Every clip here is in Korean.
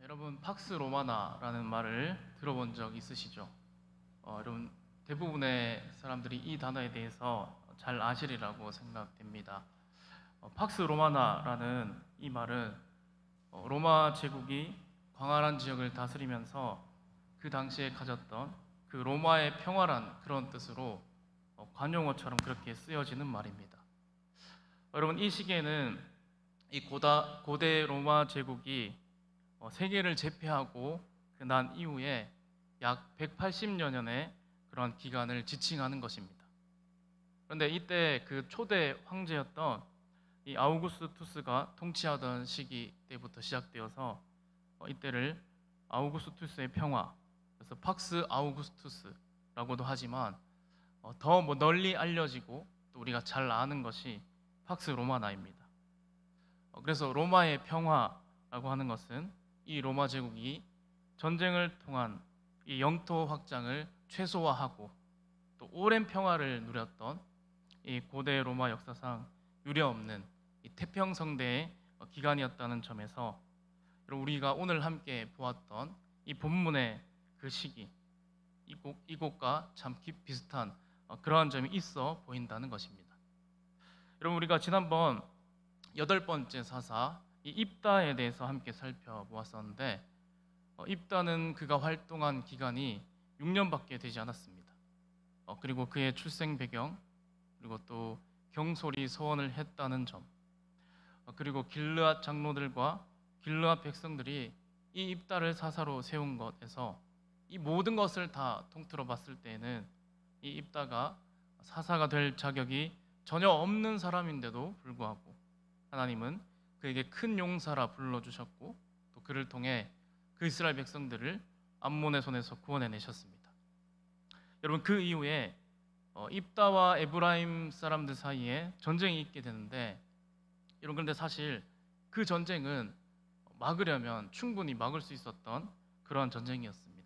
여러분 팍스 로마나라는 말을 들어본 적 있으시죠? 여러분 대부분의 사람들이 이 단어에 대해서 잘 아시리라고 생각됩니다. 팍스 로마나라는 이 말은 로마 제국이 광활한 지역을 다스리면서 그 당시에 가졌던 그 로마의 평화란 그런 뜻으로 관용어처럼 그렇게 쓰여지는 말입니다. 여러분 이 시기에는 이 고대 로마 제국이 세계를 제패하고 난 이후에 약 180여 년의 그런 기간을 지칭하는 것입니다. 그런데 이때 그 초대 황제였던 이 아우구스투스가 통치하던 시기 때부터 시작되어서 이때를 아우구스투스의 평화, 그래서 팍스 아우구스투스라고도 하지만 더 널리 알려지고 또 우리가 잘 아는 것이 팍스 로마나입니다. 그래서 로마의 평화라고 하는 것은 이 로마 제국이 전쟁을 통한 이 영토 확장을 최소화하고 또 오랜 평화를 누렸던 이 고대 로마 역사상 유례없는 이 태평성대의 기간이었다는 점에서 우리가 오늘 함께 보았던 이 본문의 그 시기, 이곳과 참 비슷한 그러한 점이 있어 보인다는 것입니다. 여러분 우리가 지난번 8번째 사사 이 입다에 대해서 함께 살펴보았었는데 입다는 그가 활동한 기간이 6년밖에 되지 않았습니다. 그리고 그의 출생 배경, 그리고 또 경솔이 서원을 했다는 점, 그리고 길르앗 장로들과 길르앗 백성들이 이 입다를 사사로 세운 것에서 이 모든 것을 다 통틀어 봤을 때에는 이 입다가 사사가 될 자격이 전혀 없는 사람인데도 불구하고 하나님은 그에게 큰 용사라 불러주셨고 또 그를 통해 그 이스라엘 백성들을 암몬의 손에서 구원해내셨습니다. 여러분 그 이후에 입다와 에브라임 사람들 사이에 전쟁이 있게 되는데 여러분 그런데 사실 그 전쟁은 막으려면 충분히 막을 수 있었던 그러한 전쟁이었습니다.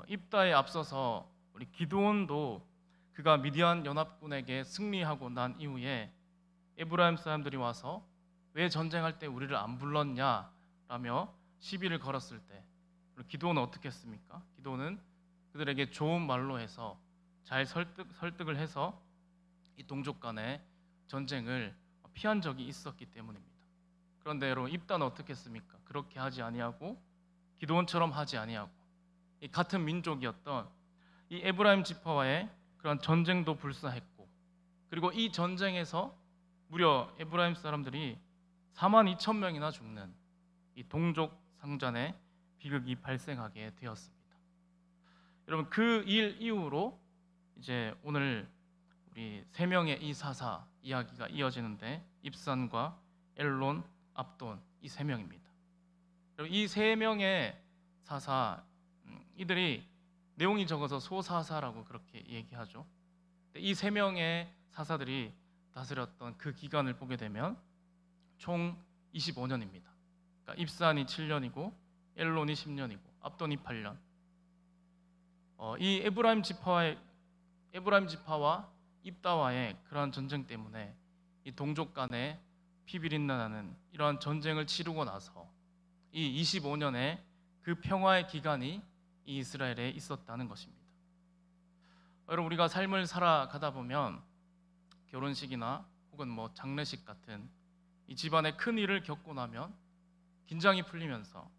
입다에 앞서서 우리 기드온도 그가 미디안 연합군에게 승리하고 난 이후에 에브라임 사람들이 와서 왜 전쟁할 때 우리를 안 불렀냐라며 시비를 걸었을 때 기드온은 어떻게 했습니까? 기드온은 그들에게 좋은 말로 해서 잘 설득을 해서 이 동족 간의 전쟁을 피한 적이 있었기 때문입니다. 그런데 여러분 입다는 어떻게 했습니까? 그렇게 하지 아니하고 기드온처럼 하지 아니하고 이 같은 민족이었던 이 에브라임 지파와의 그런 전쟁도 불사했고 그리고 이 전쟁에서 무려 에브라임 사람들이 42,000명이나 죽는 이 동족 상잔의 비극이 발생하게 되었습니다. 여러분 그 일 이후로 이제 오늘 우리 세 명의 이 사사 이야기가 이어지는데 입산과 엘론, 압돈 이 세 명입니다. 이 세 명의 사사 이들이 내용이 적어서 소사사라고 그렇게 얘기하죠. 이 세 명의 사사들이 다스렸던 그 기간을 보게 되면 총 25년입니다. 그러니까 입산이 7년이고 엘론이 10년이고 압돈이 8년. 이 에브라임 지파와 입다와의 그러한 전쟁 때문에 이 동족 간의 피비린내나는 이러한 전쟁을 치르고 나서 이 25년의 그 평화의 기간이 이 이스라엘에 있었다는 것입니다. 여러분 우리가 삶을 살아가다 보면 결혼식이나 혹은 장례식 같은 이 집안의 큰 일을 겪고 나면 긴장이 풀리면서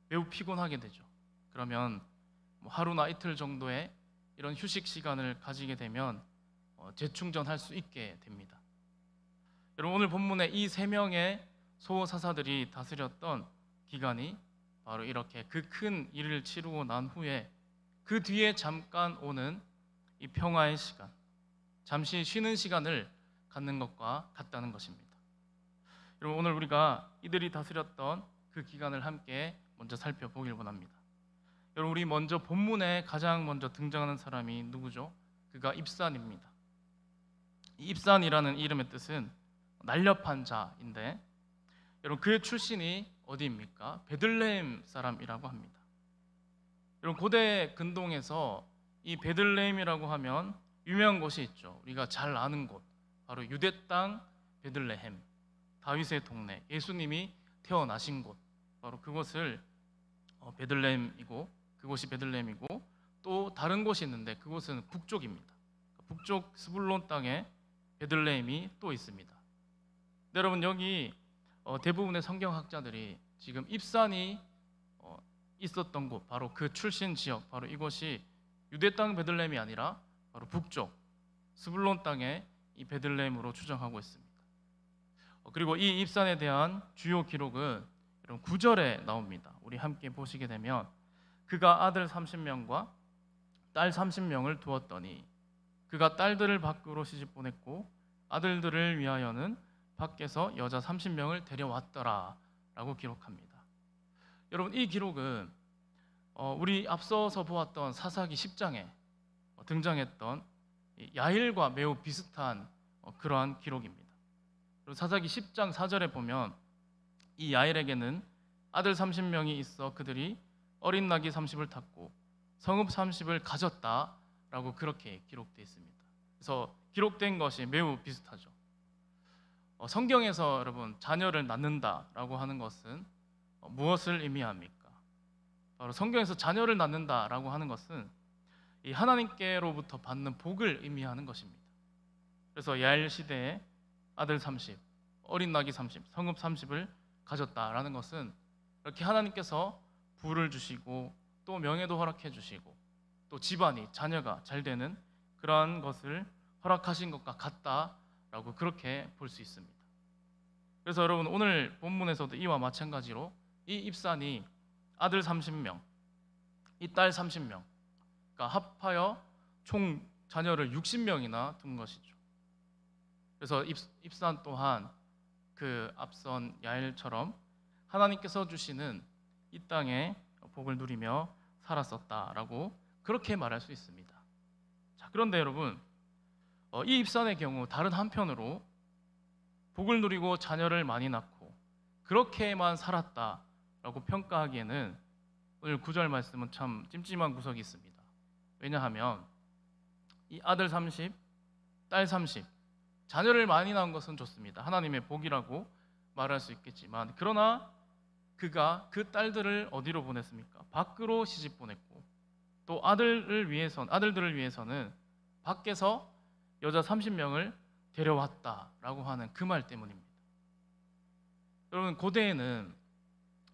매우 피곤하게 되죠. 그러면 하루나 이틀 정도의 이런 휴식 시간을 가지게 되면 재충전할 수 있게 됩니다. 여러분 오늘 본문에 이 세 명의 소사사들이 다스렸던 기간이 바로 이렇게 그 큰 일을 치르고 난 후에 그 뒤에 잠깐 오는 이 평화의 시간, 잠시 쉬는 시간을 갖는 것과 같다는 것입니다. 여러분 오늘 우리가 이들이 다스렸던 그 기간을 함께 먼저 살펴보길 원합니다. 여러분 우리 먼저 본문에 가장 먼저 등장하는 사람이 누구죠? 그가 입산입니다. 이 입산이라는 이름의 뜻은 날렵한 자인데 여러분 그의 출신이 어디입니까? 베들레헴 사람이라고 합니다. 여러분 고대 근동에서 이 베들레헴이라고 하면 유명한 곳이 있죠. 우리가 잘 아는 곳 바로 유대 땅 베들레헴. 다윗의 동네, 예수님이 태어나신 곳, 바로 그곳을 베들레헴이고, 그곳이 베들레헴이고, 또 다른 곳이 있는데 그곳은 북쪽입니다. 북쪽 스불론 땅에 베들레헴이 또 있습니다. 네, 여러분, 여기 대부분의 성경학자들이 지금 입산이 있었던 곳, 바로 그 출신 지역, 바로 이곳이 유대 땅 베들레헴이 아니라 바로 북쪽 스불론 땅의 이 베들레헴으로 추정하고 있습니다. 그리고 이 입산에 대한 주요 기록은 이런 9절에 나옵니다. 우리 함께 보시게 되면, 그가 아들 30명과 딸 30명을 두었더니 그가 딸들을 밖으로 시집 보냈고 아들들을 위하여는 밖에서 여자 30명을 데려왔더라 라고 기록합니다. 여러분, 이 기록은 우리 앞서서 보았던 사사기 10장에 등장했던 야일과 매우 비슷한 그러한 기록입니다. 그리고 사사기 10장 4절에 보면 이 야일에게는 아들 30명이 있어 그들이 어린 나귀 30을 탔고 성읍 30을 가졌다라고 그렇게 기록되어 있습니다. 그래서 기록된 것이 매우 비슷하죠. 성경에서 여러분 자녀를 낳는다라고 하는 것은 무엇을 의미합니까? 바로 성경에서 자녀를 낳는다라고 하는 것은 이 하나님께로부터 받는 복을 의미하는 것입니다. 그래서 야일 시대에 아들 30, 어린 나귀 30, 성읍 30을 가졌다라는 것은 이렇게 하나님께서 부를 주시고 또 명예도 허락해 주시고 또 집안이 자녀가 잘 되는 그러한 것을 허락하신 것과 같다라고 그렇게 볼 수 있습니다. 그래서 여러분, 오늘 본문에서도 이와 마찬가지로 이 입산이 아들 30명, 이 딸 30명, 그러니까 합하여 총 자녀를 60명이나 둔 것이죠. 그래서 입산 또한 그 앞선 야일처럼 하나님께서 주시는 이 땅에 복을 누리며 살았었다라고 그렇게 말할 수 있습니다. 자, 그런데 여러분, 이 입산의 경우 다른 한편으로 복을 누리고 자녀를 많이 낳고 그렇게만 살았다라고 평가하기에는 오늘 9절 말씀은 참 찜찜한 구석이 있습니다. 왜냐하면 이 아들 30, 딸 30, 자녀를 많이 낳은 것은 좋습니다. 하나님의 복이라고 말할 수 있겠지만, 그러나 그가 그 딸들을 어디로 보냈습니까? 밖으로 시집 보냈고 또 아들들을 위해서는 밖에서 여자 30명을 데려왔다라고 하는 그 말 때문입니다. 여러분, 고대에는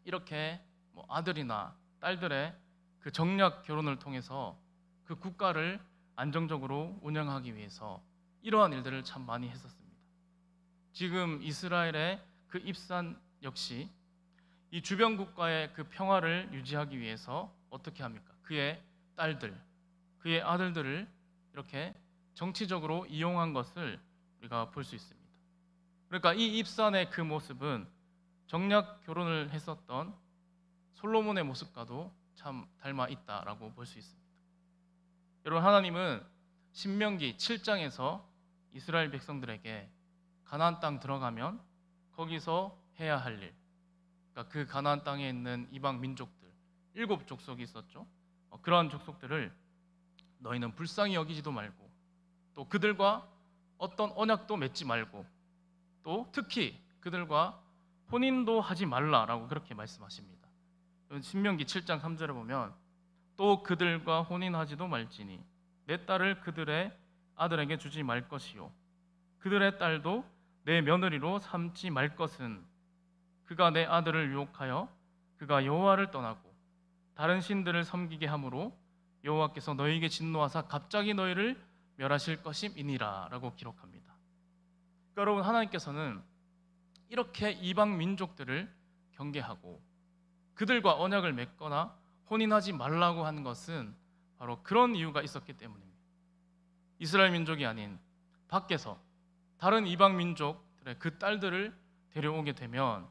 이렇게 아들이나 딸들의 그 정략 결혼을 통해서 그 국가를 안정적으로 운영하기 위해서 이러한 일들을 참 많이 했었습니다. 지금 이스라엘의 그 입산 역시 이 주변 국가의 그 평화를 유지하기 위해서 어떻게 합니까? 그의 딸들, 그의 아들들을 이렇게 정치적으로 이용한 것을 우리가 볼 수 있습니다. 그러니까 이 입산의 그 모습은 정략 결혼을 했었던 솔로몬의 모습과도 참 닮아 있다라고 볼 수 있습니다. 여러분, 하나님은 신명기 7장에서 이스라엘 백성들에게 가나안 땅 들어가면 거기서 해야 할 일, 그러니까 그 가나안 땅에 있는 이방 민족들 7족속이 있었죠. 그러한 족속들을 너희는 불쌍히 여기지도 말고 또 그들과 어떤 언약도 맺지 말고 또 특히 그들과 혼인도 하지 말라라고 그렇게 말씀하십니다. 신명기 7장 3절에 보면 또 그들과 혼인하지도 말지니 내 딸을 그들의 아들에게 주지 말 것이요 그들의 딸도 내 며느리로 삼지 말 것은 그가 내 아들을 유혹하여 그가 여호와를 떠나고 다른 신들을 섬기게 함으로 여호와께서 너희에게 진노하사 갑자기 너희를 멸하실 것임이니라 라고 기록합니다. 그러니까 여러분, 하나님께서는 이렇게 이방 민족들을 경계하고 그들과 언약을 맺거나 혼인하지 말라고 하는 것은 바로 그런 이유가 있었기 때문입니다. 이스라엘 민족이 아닌 밖에서 다른 이방 민족들의 그 딸들을 데려오게 되면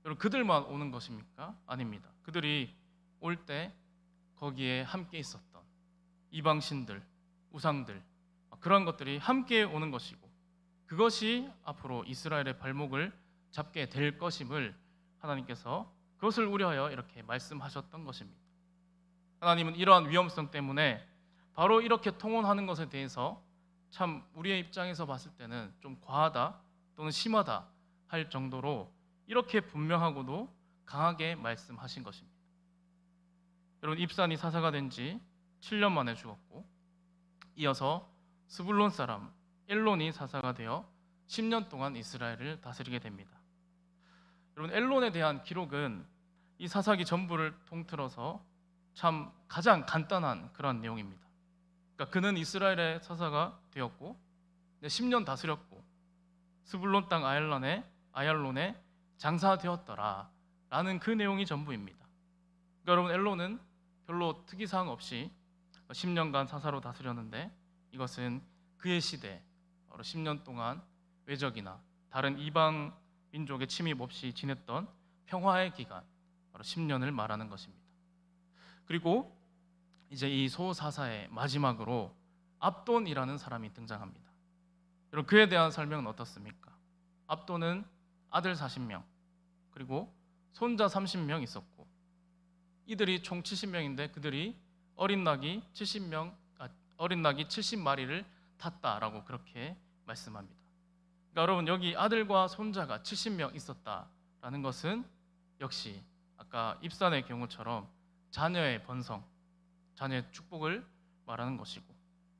여러분, 그들만 오는 것입니까? 아닙니다. 그들이 올 때 거기에 함께 있었던 이방 신들, 우상들, 그런 것들이 함께 오는 것이고 그것이 앞으로 이스라엘의 발목을 잡게 될 것임을 하나님께서 그것을 우려하여 이렇게 말씀하셨던 것입니다. 하나님은 이러한 위험성 때문에 바로 이렇게 통혼하는 것에 대해서 참 우리의 입장에서 봤을 때는 좀 과하다 또는 심하다 할 정도로 이렇게 분명하고도 강하게 말씀하신 것입니다. 여러분, 입산이 사사가 된 지 7년 만에 죽었고, 이어서 스불론 사람 엘론이 사사가 되어 10년 동안 이스라엘을 다스리게 됩니다. 여러분, 엘론에 대한 기록은 이 사사기 전부를 통틀어서 참 가장 간단한 그런 내용입니다. 그러니까 그는 이스라엘의 사사가 되었고 10년 다스렸고 스불론 땅 아얄론에 장사되었더라 라는 그 내용이 전부입니다. 그러니까 여러분, 엘론은 별로 특이사항 없이 10년간 사사로 다스렸는데, 이것은 그의 시대 10년 동안 외적이나 다른 이방 민족의 침입 없이 지냈던 평화의 기간, 바로 10년을 말하는 것입니다. 그리고 이제 이 소사사의 마지막으로 압돈이라는 사람이 등장합니다. 여러분, 그에 대한 설명은 어떻습니까? 압돈은 아들 40명 그리고 손자 30명 있었고, 이들이 총 70명인데 그들이 어린 낙이 70마리를 탔다라고 그렇게 말씀합니다. 그러니까 여러분, 여기 아들과 손자가 70명 있었다라는 것은 역시 아까 입산의 경우처럼 자녀의 번성, 자녀의 축복을 말하는 것이고,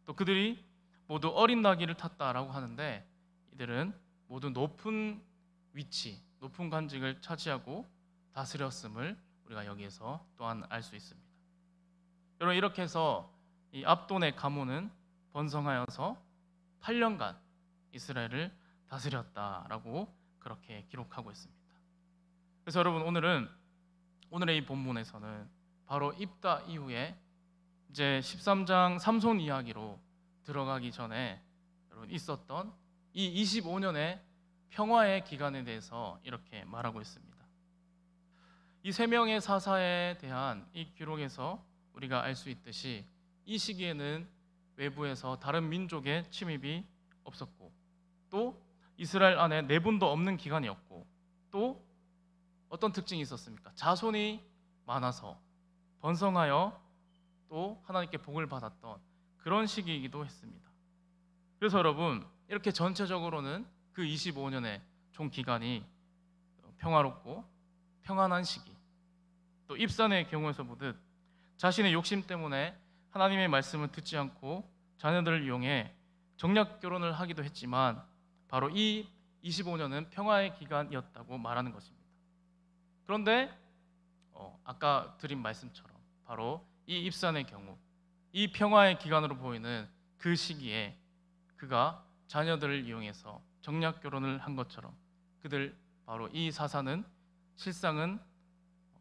또 그들이 모두 어린 나귀를 탔다라고 하는데, 이들은 모두 높은 위치, 높은 관직을 차지하고 다스렸음을 우리가 여기에서 또한 알 수 있습니다. 여러분, 이렇게 해서 이 압돈의 가문은 번성하여서 8년간 이스라엘을 다스렸다라고 그렇게 기록하고 있습니다. 그래서 여러분, 오늘의 이 본문에서는 바로 입다 이후에 이제 13장 삼손 이야기로 들어가기 전에 여러분 있었던 이 25년의 평화의 기간에 대해서 이렇게 말하고 있습니다. 이 세 명의 사사에 대한 이 기록에서 우리가 알 수 있듯이 이 시기에는 외부에서 다른 민족의 침입이 없었고, 또 이스라엘 안에 내분도 없는 기간이었고, 또 어떤 특징이 있었습니까? 자손이 많아서 번성하여 또 하나님께 복을 받았던 그런 시기이기도 했습니다. 그래서 여러분, 이렇게 전체적으로는 그 25년의 총 기간이 평화롭고 평안한 시기, 또 입산의 경우에서 보듯 자신의 욕심 때문에 하나님의 말씀을 듣지 않고 자녀들을 이용해 정략 결혼을 하기도 했지만, 바로 이 25년은 평화의 기간이었다고 말하는 것입니다. 그런데 아까 드린 말씀처럼 바로 이 입산의 경우, 이 평화의 기간으로 보이는 그 시기에 그가 자녀들을 이용해서 정략 결혼을 한 것처럼 그들 바로 이 사사는 실상은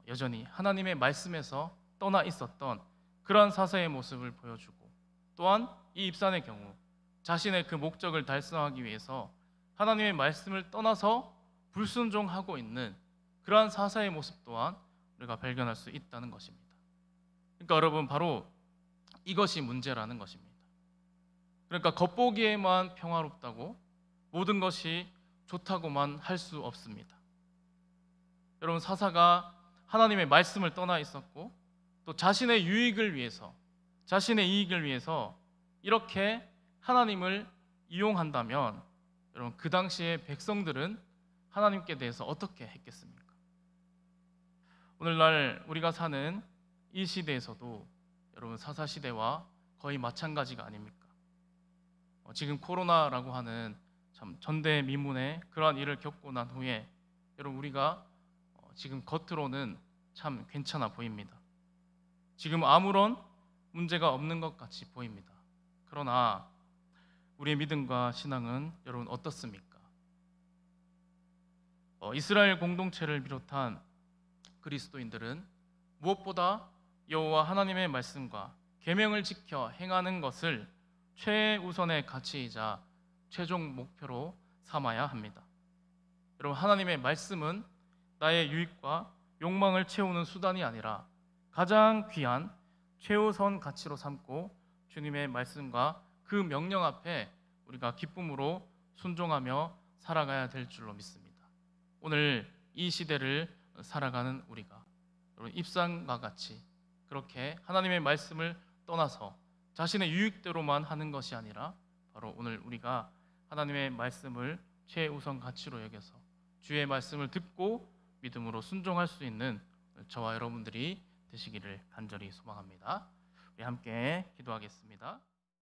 여전히 하나님의 말씀에서 떠나 있었던 그러한 사사의 모습을 보여주고, 또한 이 입산의 경우 자신의 그 목적을 달성하기 위해서 하나님의 말씀을 떠나서 불순종하고 있는 그러한 사사의 모습 또한 우리가 발견할 수 있다는 것입니다. 그러니까 여러분, 바로 이것이 문제라는 것입니다. 그러니까 겉보기에만 평화롭다고 모든 것이 좋다고만 할 수 없습니다. 여러분, 사사가 하나님의 말씀을 떠나 있었고, 또 자신의 유익을 위해서, 자신의 이익을 위해서 이렇게 하나님을 이용한다면, 여러분, 그 당시의 백성들은 하나님께 대해서 어떻게 했겠습니까? 오늘날 우리가 사는 이 시대에서도 여러분, 사사 시대와 거의 마찬가지가 아닙니까? 지금 코로나라고 하는 참 전대미문의 그러한 일을 겪고 난 후에 여러분, 우리가 지금 겉으로는 참 괜찮아 보입니다. 지금 아무런 문제가 없는 것 같이 보입니다. 그러나 우리의 믿음과 신앙은 여러분 어떻습니까? 이스라엘 공동체를 비롯한 그리스도인들은 무엇보다 여호와 하나님의 말씀과 계명을 지켜 행하는 것을 최우선의 가치이자 최종 목표로 삼아야 합니다. 여러분, 하나님의 말씀은 나의 유익과 욕망을 채우는 수단이 아니라 가장 귀한 최우선 가치로 삼고 주님의 말씀과 그 명령 앞에 우리가 기쁨으로 순종하며 살아가야 될 줄로 믿습니다. 오늘 이 시대를 살아가는 우리가 여러분, 입산과 같이 그렇게 하나님의 말씀을 떠나서 자신의 유익대로만 하는 것이 아니라 바로 오늘 우리가 하나님의 말씀을 최우선 가치로 여겨서 주의 말씀을 듣고 믿음으로 순종할 수 있는 저와 여러분들이 되시기를 간절히 소망합니다. 우리 함께 기도하겠습니다.